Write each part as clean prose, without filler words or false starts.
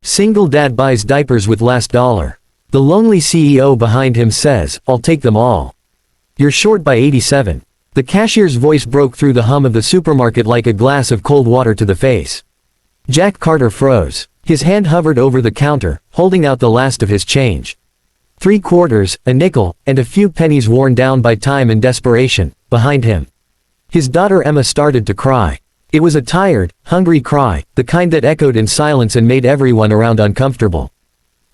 Single dad buys diapers with last dollar. The lonely CEO behind him says, "I'll take them all." You're short by 87. The cashier's voice broke through the hum of the supermarket like a glass of cold water to the face. Jack Carter froze. His hand hovered over the counter, holding out the last of his change. 3 quarters, a nickel, and a few pennies worn down by time and desperation, behind him. His daughter Emma started to cry. It was a tired, hungry cry, the kind that echoed in silence and made everyone around uncomfortable.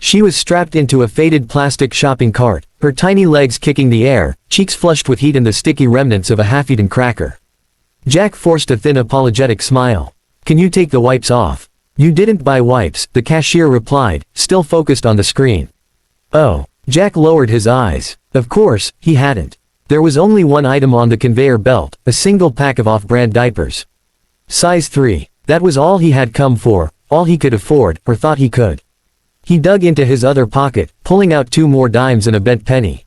She was strapped into a faded plastic shopping cart, her tiny legs kicking the air, cheeks flushed with heat and the sticky remnants of a half-eaten cracker. Jack forced a thin apologetic smile. "Can you take the wipes off?" "You didn't buy wipes," the cashier replied, still focused on the screen. "Oh." Jack lowered his eyes. Of course, he hadn't. There was only one item on the conveyor belt, a single pack of off-brand diapers. Size 3. That was all he had come for, all he could afford, or thought he could. He dug into his other pocket, pulling out 2 more dimes and a bent penny.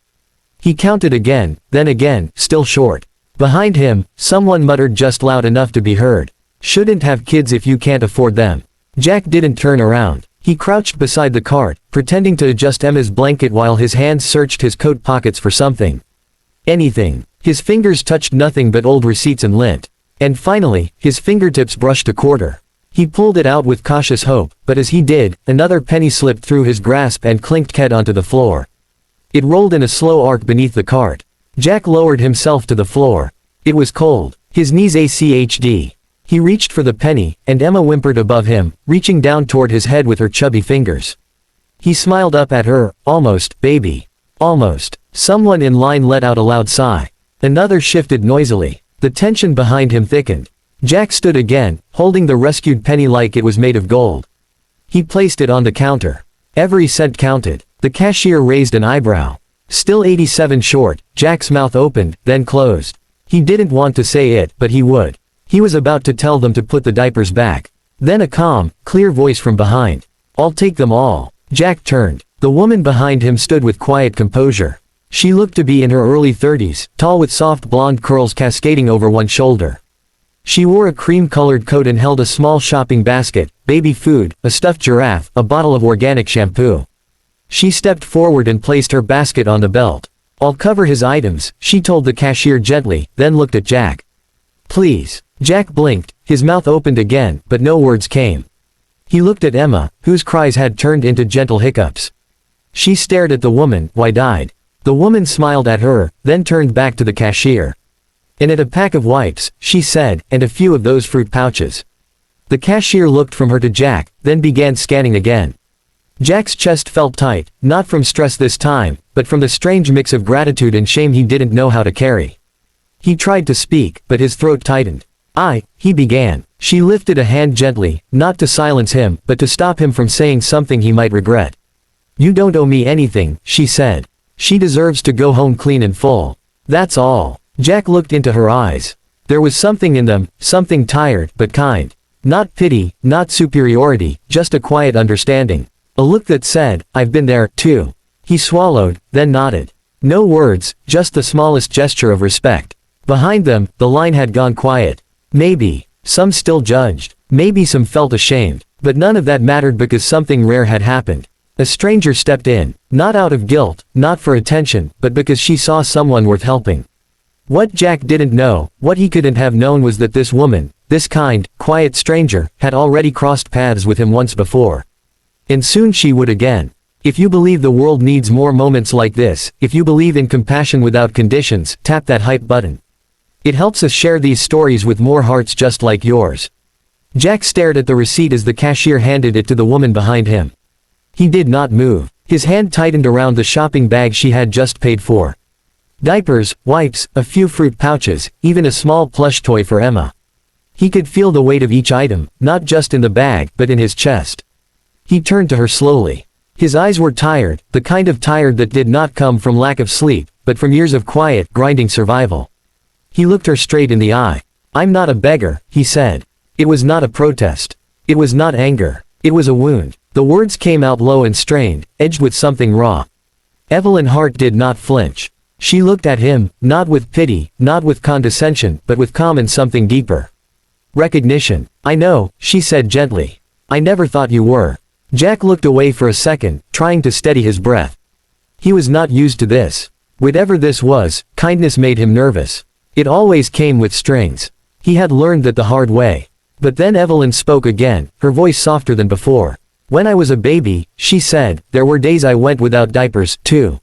He counted again, then again, still short. Behind him, someone muttered just loud enough to be heard. "Shouldn't have kids if you can't afford them." Jack didn't turn around. He crouched beside the cart, pretending to adjust Emma's blanket while his hands searched his coat pockets for something. Anything. His fingers touched nothing but old receipts and lint. And finally, his fingertips brushed a quarter. He pulled it out with cautious hope, but as he did, another penny slipped through his grasp and clinked head onto the floor. It rolled in a slow arc beneath the cart. Jack lowered himself to the floor. It was cold. His knees ached. He reached for the penny, and Emma whimpered above him, reaching down toward his head with her chubby fingers. He smiled up at her. "Almost, baby. Almost." Someone in line let out a loud sigh. Another shifted noisily. The tension behind him thickened. Jack stood again, holding the rescued penny like it was made of gold. He placed it on the counter. Every cent counted. The cashier raised an eyebrow. Still 87 short. Jack's mouth opened, then closed. He didn't want to say it, but he would. He was about to tell them to put the diapers back. Then a calm, clear voice from behind. "I'll take them all." Jack turned. The woman behind him stood with quiet composure. She looked to be in her early 30s, tall with soft blonde curls cascading over one shoulder. She wore a cream-colored coat and held a small shopping basket, baby food, a stuffed giraffe, a bottle of organic shampoo. She stepped forward and placed her basket on the belt. "I'll cover his items," she told the cashier gently, then looked at Jack. "Please." Jack blinked, his mouth opened again, but no words came. He looked at Emma, whose cries had turned into gentle hiccups. She stared at the woman, wide-eyed. The woman smiled at her, then turned back to the cashier. "And at a pack of wipes," she said, "and a few of those fruit pouches." The cashier looked from her to Jack, then began scanning again. Jack's chest felt tight, not from stress this time, but from the strange mix of gratitude and shame he didn't know how to carry. He tried to speak, but his throat tightened. He began. She lifted a hand gently, not to silence him, but to stop him from saying something he might regret. "You don't owe me anything," she said. "She deserves to go home clean and full. That's all." Jack looked into her eyes. There was something in them, something tired, but kind. Not pity, not superiority, just a quiet understanding. A look that said, "I've been there, too." He swallowed, then nodded. No words, just the smallest gesture of respect. Behind them, the line had gone quiet. Maybe some still judged. Maybe some felt ashamed. But none of that mattered because something rare had happened. A stranger stepped in, not out of guilt, not for attention, but because she saw someone worth helping. What Jack didn't know, what he couldn't have known was that this woman, this kind, quiet stranger, had already crossed paths with him once before. And soon she would again. If you believe the world needs more moments like this, if you believe in compassion without conditions, tap that hype button. It helps us share these stories with more hearts just like yours. Jack stared at the receipt as the cashier handed it to the woman behind him. He did not move. His hand tightened around the shopping bag she had just paid for. Diapers, wipes, a few fruit pouches, even a small plush toy for Emma. He could feel the weight of each item, not just in the bag, but in his chest. He turned to her slowly. His eyes were tired, the kind of tired that did not come from lack of sleep, but from years of quiet, grinding survival. He looked her straight in the eye. "I'm not a beggar," he said. It was not a protest. It was not anger. It was a wound. The words came out low and strained, edged with something raw. Evelyn Hart did not flinch. She looked at him, not with pity, not with condescension, but with calm and something deeper. Recognition. "I know," she said gently. "I never thought you were." Jack looked away for a second, trying to steady his breath. He was not used to this. Whatever this was, kindness made him nervous. It always came with strings. He had learned that the hard way. But then Evelyn spoke again, her voice softer than before. When I was a baby, she said, there were days I went without diapers, too.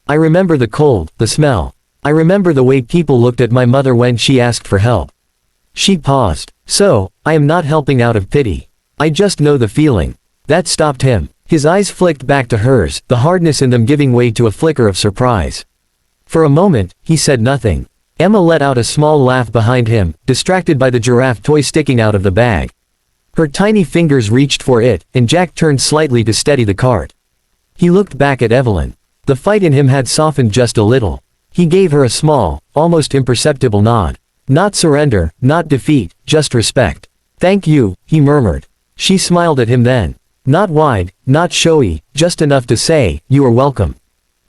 I remember the cold, the smell. I remember the way people looked at my mother when she asked for help. She paused. So, I am not helping out of pity. I just know the feeling. That stopped him. His eyes flicked back to hers, the hardness in them giving way to a flicker of surprise. For a moment, he said nothing. Emma let out a small laugh behind him, distracted by the giraffe toy sticking out of the bag. Her tiny fingers reached for it, and Jack turned slightly to steady the cart. He looked back at Evelyn. The fight in him had softened just a little. He gave her a small, almost imperceptible nod. Not surrender, not defeat, just respect. Thank you, he murmured. She smiled at him then. Not wide, not showy, just enough to say, you are welcome.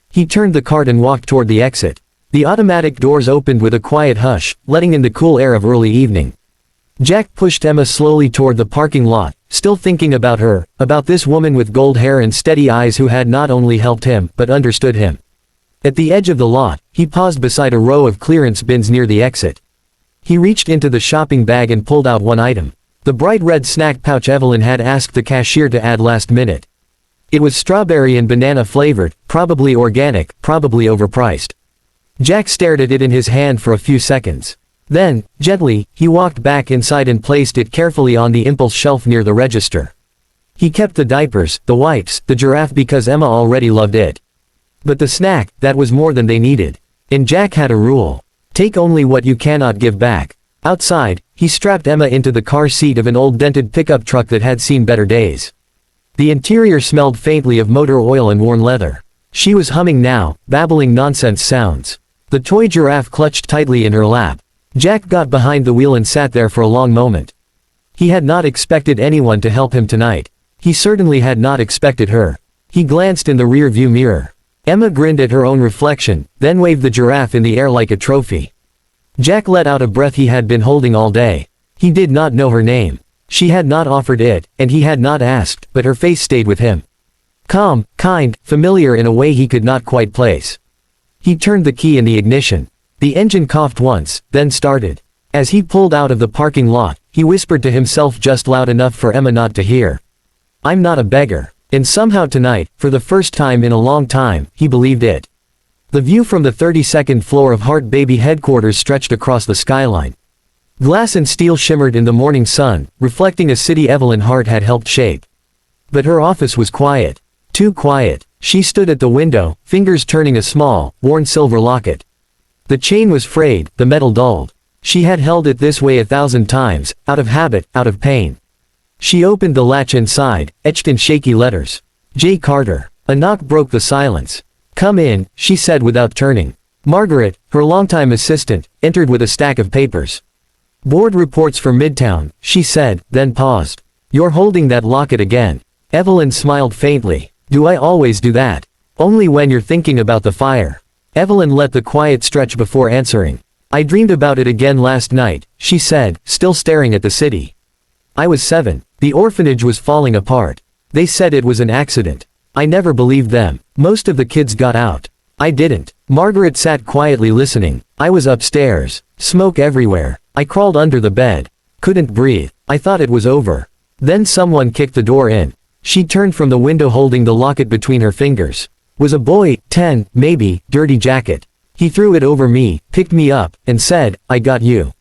He turned the cart and walked toward the exit. The automatic doors opened with a quiet hush, letting in the cool air of early evening. Jack pushed Emma slowly toward the parking lot, still thinking about her, about this woman with gold hair and steady eyes who had not only helped him, but understood him. At the edge of the lot, he paused beside a row of clearance bins near the exit. He reached into the shopping bag and pulled out one item. The bright red snack pouch Evelyn had asked the cashier to add last minute. It was strawberry and banana flavored, probably organic, probably overpriced. Jack stared at it in his hand for a few seconds. Then, gently, he walked back inside and placed it carefully on the impulse shelf near the register. He kept the diapers, the wipes, the giraffe because Emma already loved it. But the snack, that was more than they needed. And Jack had a rule. Take only what you cannot give back. Outside, he strapped Emma into the car seat of an old dented pickup truck that had seen better days. The interior smelled faintly of motor oil and worn leather. She was humming now, babbling nonsense sounds. The toy giraffe clutched tightly in her lap. Jack got behind the wheel and sat there for a long moment. He had not expected anyone to help him tonight. He certainly had not expected her. He glanced in the rear-view mirror. Emma grinned at her own reflection, then waved the giraffe in the air like a trophy. Jack let out a breath he had been holding all day. He did not know her name. She had not offered it, and he had not asked, but her face stayed with him. Calm, kind, familiar in a way he could not quite place. He turned the key in the ignition. The engine coughed once, then started. As he pulled out of the parking lot, he whispered to himself just loud enough for Emma not to hear. I'm not a beggar. And somehow tonight, for the first time in a long time, he believed it. The view from the 32nd floor of Heart Baby headquarters stretched across the skyline. Glass and steel shimmered in the morning sun, reflecting a city Evelyn Hart had helped shape. But her office was quiet. Too quiet. She stood at the window, fingers turning a small, worn silver locket. The chain was frayed, the metal dulled. She had held it this way 1,000 times, out of habit, out of pain. She opened the latch inside, etched in shaky letters. J. Carter. A knock broke the silence. Come in, she said without turning. Margaret, her longtime assistant, entered with a stack of papers. Board reports for Midtown, she said, then paused. You're holding that locket again. Evelyn smiled faintly. Do I always do that? Only when you're thinking about the fire. Evelyn let the quiet stretch before answering. I dreamed about it again last night, she said, still staring at the city. I was 7. The orphanage was falling apart. They said it was an accident. I never believed them. Most of the kids got out. I didn't. Margaret sat quietly listening. I was upstairs. Smoke everywhere. I crawled under the bed. Couldn't breathe. I thought it was over. Then someone kicked the door in. She turned from the window holding the locket between her fingers. Was a boy, 10, maybe, dirty jacket. He threw it over me, picked me up, and said, I got you.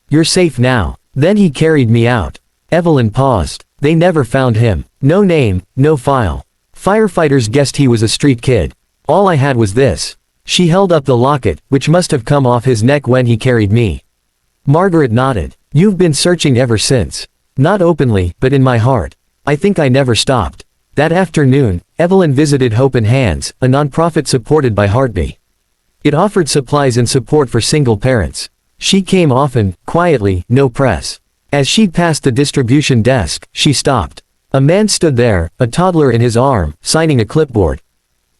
You're safe now. Then he carried me out. Evelyn paused. They never found him. No name, no file. Firefighters guessed he was a street kid. All I had was this. She held up the locket, which must have come off his neck when he carried me. Margaret nodded. You've been searching ever since. Not openly, but in my heart. I think I never stopped. That afternoon, Evelyn visited Hope and Hands, a nonprofit supported by Heartbeat. It offered supplies and support for single parents. She came often, quietly, no press. As she passed the distribution desk, she stopped. A man stood there, a toddler in his arm, signing a clipboard.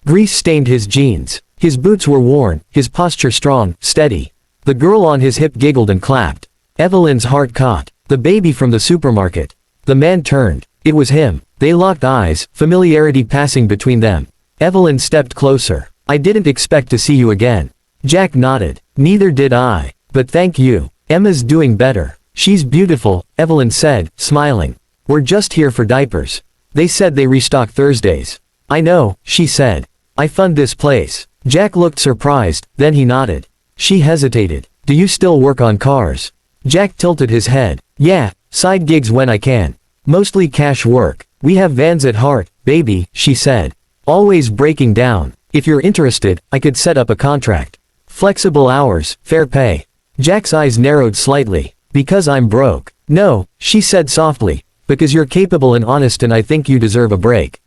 Grease stained his jeans. His boots were worn, his posture strong, steady. The girl on his hip giggled and clapped. Evelyn's heart caught. The baby from the supermarket. The man turned. It was him. They locked eyes, familiarity passing between them. Evelyn stepped closer. I didn't expect to see you again. Jack nodded. Neither did I. But thank you. Emma's doing better. She's beautiful, Evelyn said, smiling. We're just here for diapers. They said they restock Thursdays. I know, she said. I fund this place. Jack looked surprised, then he nodded. She hesitated. Do you still work on cars? Jack tilted his head. Yeah, side gigs when I can. Mostly cash work. We have vans at heart, baby, she said. Always breaking down. If you're interested, I could set up a contract. Flexible hours, fair pay. Jack's eyes narrowed slightly. Because I'm broke. No, she said softly. Because you're capable and honest and I think you deserve a break.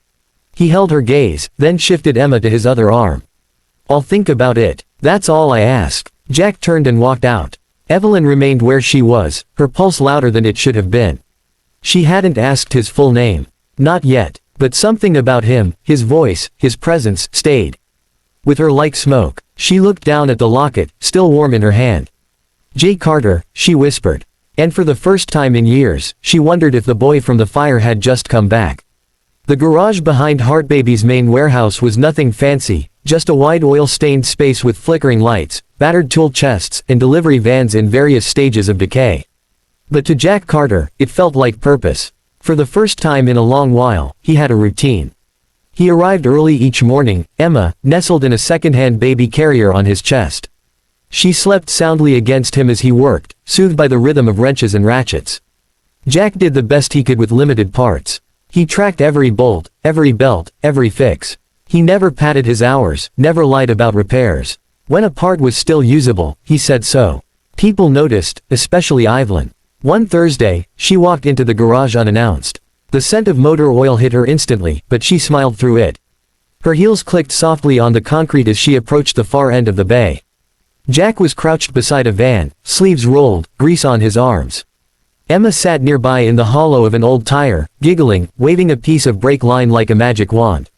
He held her gaze, then shifted Emma to his other arm. I'll think about it. That's all I ask. Jack turned and walked out. Evelyn remained where she was, her pulse louder than it should have been. She hadn't asked his full name. Not yet. But something about him, his voice, his presence, stayed. With her like smoke, she looked down at the locket, still warm in her hand. Jay Carter, she whispered. And for the first time in years, she wondered if the boy from the fire had just come back. The garage behind Heartbaby's main warehouse was nothing fancy, just a wide oil-stained space with flickering lights, battered tool chests, and delivery vans in various stages of decay. But to Jack Carter, it felt like purpose. For the first time in a long while, he had a routine. He arrived early each morning, Emma, nestled in a second-hand baby carrier on his chest. She slept soundly against him as he worked, soothed by the rhythm of wrenches and ratchets. Jack did the best he could with limited parts. He tracked every bolt, every belt, every fix. He never padded his hours, never lied about repairs. When a part was still usable, he said so. People noticed, especially Evelyn. One Thursday, she walked into the garage unannounced. The scent of motor oil hit her instantly, but she smiled through it. Her heels clicked softly on the concrete as she approached the far end of the bay. Jack was crouched beside a van, sleeves rolled, grease on his arms. Emma sat nearby in the hollow of an old tire, giggling, waving a piece of brake line like a magic wand.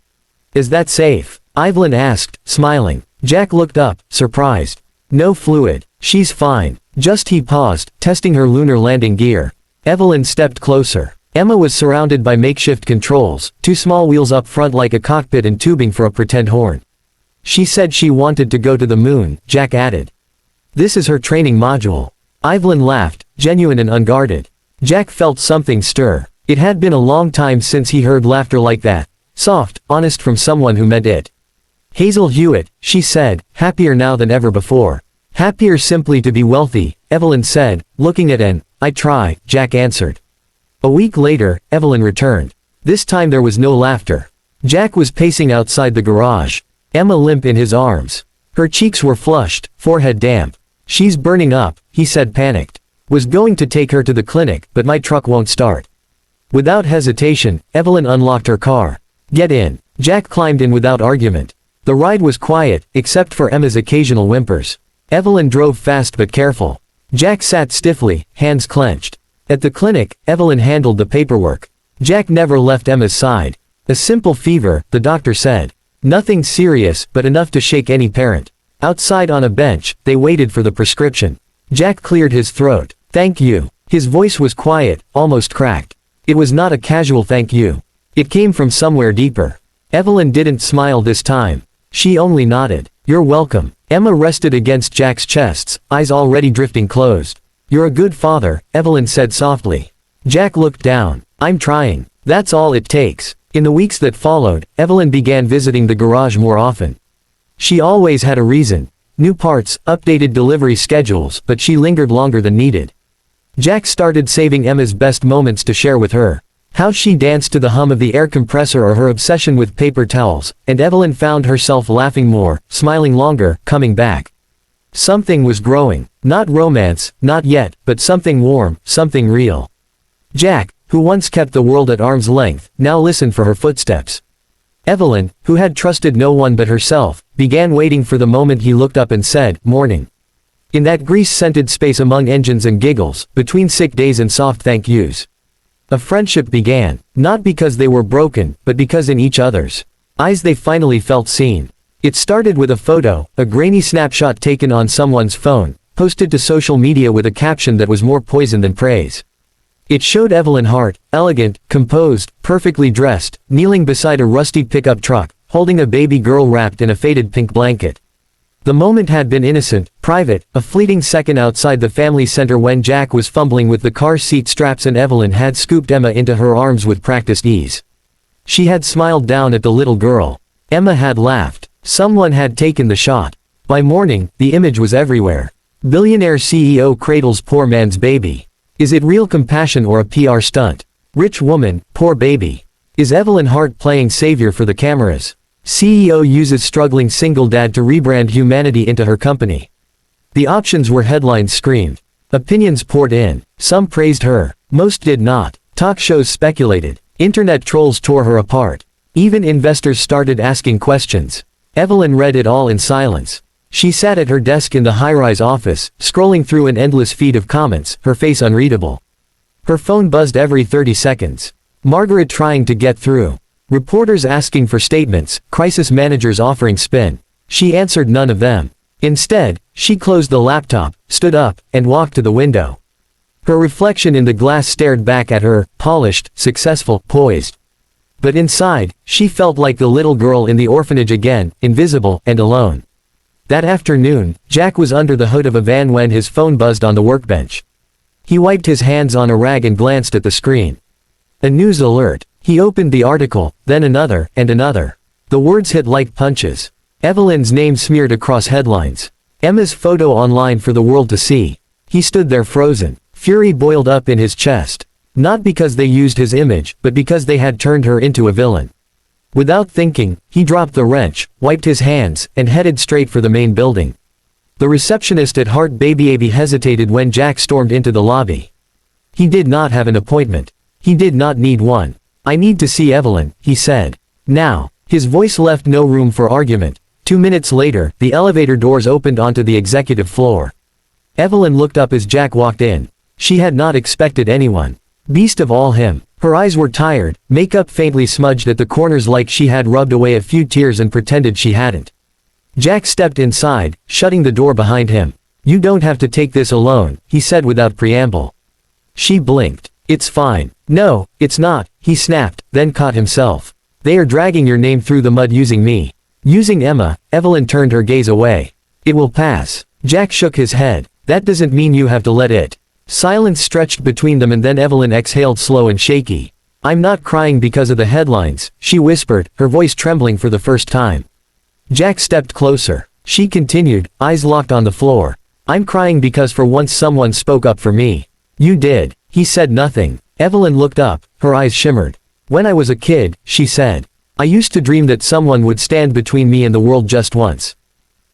Is that safe? Evelyn asked, smiling. Jack looked up, surprised. No fluid. She's fine. Just he paused, testing her lunar landing gear. Evelyn stepped closer. Emma was surrounded by makeshift controls, two small wheels up front like a cockpit and tubing for a pretend horn. She said she wanted to go to the moon, Jack added. This is her training module. Evelyn laughed, genuine and unguarded. Jack felt something stir. It had been a long time since he heard laughter like that. Soft, honest from someone who meant it. Hazel Hewitt, she said, happier now than ever before. Happier simply to be wealthy, Evelyn said, looking at Anne. I try, Jack answered. A week later, Evelyn returned. This time there was no laughter. Jack was pacing outside the garage. Emma limp in his arms. Her cheeks were flushed, forehead damp. She's burning up, he said panicked. Was going to take her to the clinic, but my truck won't start. Without hesitation, Evelyn unlocked her car. Get in. Jack climbed in without argument. The ride was quiet, except for Emma's occasional whimpers. Evelyn drove fast but careful. Jack sat stiffly, hands clenched. At the clinic, Evelyn handled the paperwork. Jack never left Emma's side. A simple fever, the doctor said. Nothing serious, but enough to shake any parent. Outside on a bench, they waited for the prescription. Jack cleared his throat. Thank you. His voice was quiet, almost cracked. It was not a casual thank you. It came from somewhere deeper. Evelyn didn't smile this time. She only nodded. You're welcome. Emma rested against Jack's chest, eyes already drifting closed. You're a good father, Evelyn said softly. Jack looked down. I'm trying. That's all it takes. In the weeks that followed, Evelyn began visiting the garage more often. She always had a reason. New parts, updated delivery schedules, but she lingered longer than needed. Jack started saving Emma's best moments to share with her. How she danced to the hum of the air compressor or her obsession with paper towels, and Evelyn found herself laughing more, smiling longer, coming back. Something was growing. Not romance, not yet, but something warm, something real. Jack, who once kept the world at arm's length, now listened for her footsteps. Evelyn, who had trusted no one but herself, began waiting for the moment he looked up and said, "Morning." In that grease-scented space among engines and giggles, between sick days and soft thank yous. A friendship began, not because they were broken, but because in each other's eyes they finally felt seen. It started with a photo, a grainy snapshot taken on someone's phone, posted to social media with a caption that was more poison than praise. It showed Evelyn Hart, elegant, composed, perfectly dressed, kneeling beside a rusty pickup truck, holding a baby girl wrapped in a faded pink blanket. The moment had been innocent, private, a fleeting second outside the family center when Jack was fumbling with the car seat straps and Evelyn had scooped Emma into her arms with practiced ease. She had smiled down at the little girl. Emma had laughed. Someone had taken the shot. By morning, the image was everywhere. Billionaire CEO cradles poor man's baby. Is it real compassion or a PR stunt? Rich woman, poor baby. Is Evelyn Hart playing savior for the cameras? CEO uses struggling single dad to rebrand humanity into her company. The options were headlines screamed. Opinions poured in. Some praised her. Most did not. Talk shows speculated. Internet trolls tore her apart. Even investors started asking questions. Evelyn read it all in silence. She sat at her desk in the high-rise office, scrolling through an endless feed of comments, her face unreadable. Her phone buzzed every 30 seconds. Margaret trying to get through. Reporters asking for statements, crisis managers offering spin. She answered none of them. Instead, she closed the laptop, stood up, and walked to the window. Her reflection in the glass stared back at her, polished, successful, poised. But inside, she felt like the little girl in the orphanage again, invisible, and alone. That afternoon, Jack was under the hood of a van when his phone buzzed on the workbench. He wiped his hands on a rag and glanced at the screen. A news alert. He opened the article, then another, and another. The words hit like punches. Evelyn's name smeared across headlines. Emma's photo online for the world to see. He stood there frozen. Fury boiled up in his chest. Not because they used his image, but because they had turned her into a villain. Without thinking, he dropped the wrench, wiped his hands, and headed straight for the main building. The receptionist at Heart Baby hesitated when Jack stormed into the lobby. He did not have an appointment. He did not need one. I need to see Evelyn, he said. Now. His voice left no room for argument. 2 minutes later, the elevator doors opened onto the executive floor. Evelyn looked up as Jack walked in. She had not expected anyone. Least of all him. Her eyes were tired, makeup faintly smudged at the corners like she had rubbed away a few tears and pretended she hadn't. Jack stepped inside, shutting the door behind him. You don't have to take this alone, he said without preamble. She blinked. It's fine. No, it's not, he snapped, then caught himself. They are dragging your name through the mud using me. Using Emma. Evelyn turned her gaze away. It will pass. Jack shook his head. That doesn't mean you have to let it. Silence stretched between them and then Evelyn exhaled slow and shaky. I'm not crying because of the headlines, she whispered, her voice trembling for the first time. Jack stepped closer. She continued, eyes locked on the floor. I'm crying because for once someone spoke up for me. You did. He said nothing. Evelyn looked up, her eyes shimmered. When I was a kid, she said. I used to dream that someone would stand between me and the world just once.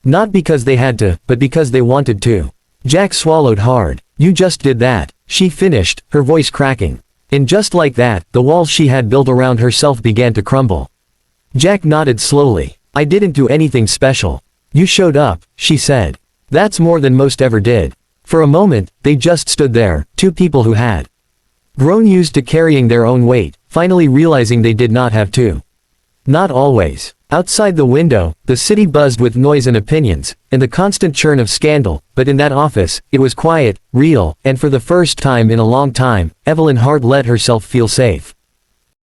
Not because they had to, but because they wanted to. Jack swallowed hard. You just did that, she finished, her voice cracking. And just like that, the walls she had built around herself began to crumble. Jack nodded slowly. I didn't do anything special. You showed up, she said. That's more than most ever did. For a moment, they just stood there, two people who had grown used to carrying their own weight, finally realizing they did not have to. Not always. Outside the window, the city buzzed with noise and opinions, and the constant churn of scandal, but in that office, it was quiet, real, and for the first time in a long time, Evelyn Hart let herself feel safe.